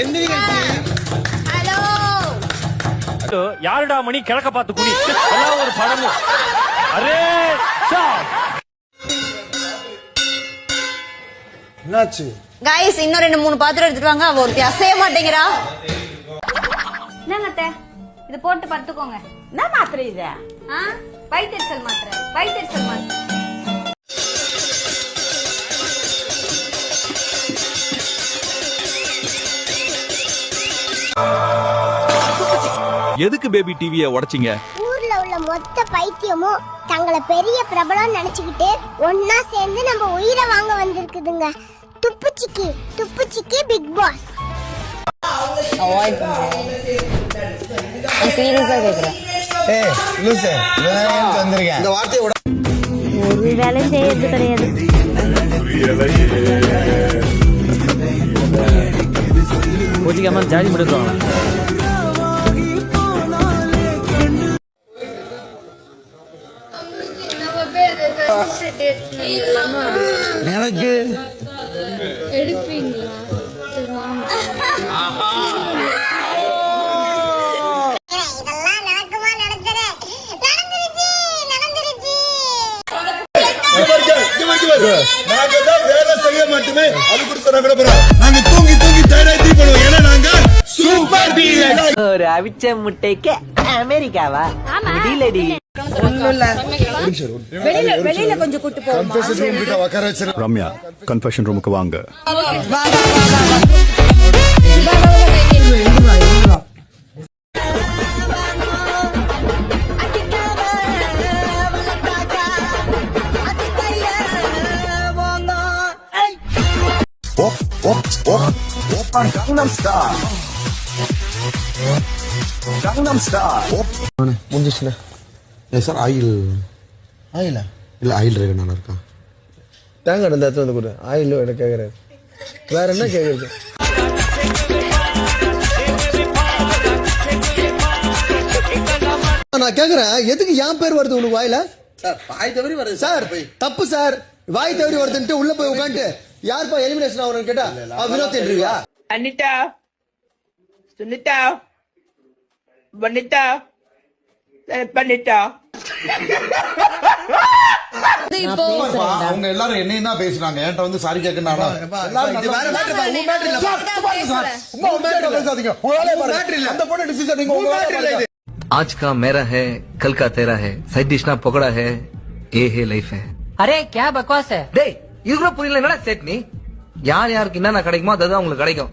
Hello யாருடா மணி கிழக்க பார்த்து குடி எல்லாம் ஒரு படமும் அரே என்னாச்சு गाइस இன்னும் 2-3 பாத்திரம் எடுத்துட்டு வாங்க. அவ ஒருத்தி அசைய மாட்டேங்கிறா. என்னங்க அத்தை இது போட்டு படுத்துக்கோங்க. என்ன மாத்திரை இது? வயிற்றெரிச்சல் மாத்திரை. வயிற்றெரிச்சல் மாத்திரை. எதுக்கு பேபி டிவியை உடைச்சிங்க? ஊர்ல உள்ள மொத்த பைத்தியமும் தங்களை பெரிய பிரபலம் நினைச்சுக்கிட்டு ஒன்னா சேர்ந்து நம்ம உயிரை வாங்க வந்திருக்குதுங்க. துப்புச்சிக்கி துப்புச்சிக்கி பிக் பாஸ். அவாய்ட் பண்றேன். சீரியஸா கேக்குறேன். ஏய் லூசே நான் வந்திருக்கேன். இந்த வார்த்தையை ஒரு வேலை செய்யறது கிடையாது. கோச்சிக்காம ஜாலி முடிடுவாங்க. எனக்கு இதெல்லாம் நடக்குமா? நடந்துருச்சு. வேலை செய்ய மாட்டோமே அது கூட சொன்னா நாங்க தூங்கி தூங்கி தயாராகி பண்ணுவோம். ஏன்னா நாங்க சூப்பர் பீலர். ஒரு அவிச்ச முட்டைக்கு அமெரிக்காவா? முடியலடி. வெளியில கொஞ்சம் கூட்டு போ. கன்ஃபெஷன் ரூம் கிட்ட உட்கார வச்சிரு. ரம்யா கன்ஃபெஷன் ரூமுக்கு வாங்க. முடிஞ்சிச்சுண்ணே. சார் ஆயில் ஆயிலா இல்லை ஆயில் ரேகை நல்லா இருக்கா? தேங்காய் அந்த இடத்துல வந்து கொடு. ஆயில் எனக்கு கேட்குறாரு. வேற என்ன கேட்குறது? நான் கேட்குறேன் எதுக்கு என் பேர் வருது உனக்கு வாயில? சார் வாய் தவறி வருது சார். தப்பு சார். வாய் தவறி வருதுன்ட்டு உள்ள போய் உட்காந்துட்டு யாருப்பா எலிமினேஷன் ஆகணும்னு கேட்டா வினோத் என்றியா? அனிதா சுனிதா வனிதா பண்ணிட்டா. அவங்க எல்லாரும் என்னையும் தான் பேசுறாங்க. என்கிட்ட வந்து சாரி கேட்கணும். आज का मेरा है कल का तेरा है साइड डिश ना पकड़ा है ये है लाइफ है. अरे क्या बकवास है? டேய் இதுல புரியல என்னடா செட் நீ யார் யாருக்கு என்னென்ன கிடைக்குமோ அதுதான் உங்களுக்கு கிடைக்கும்.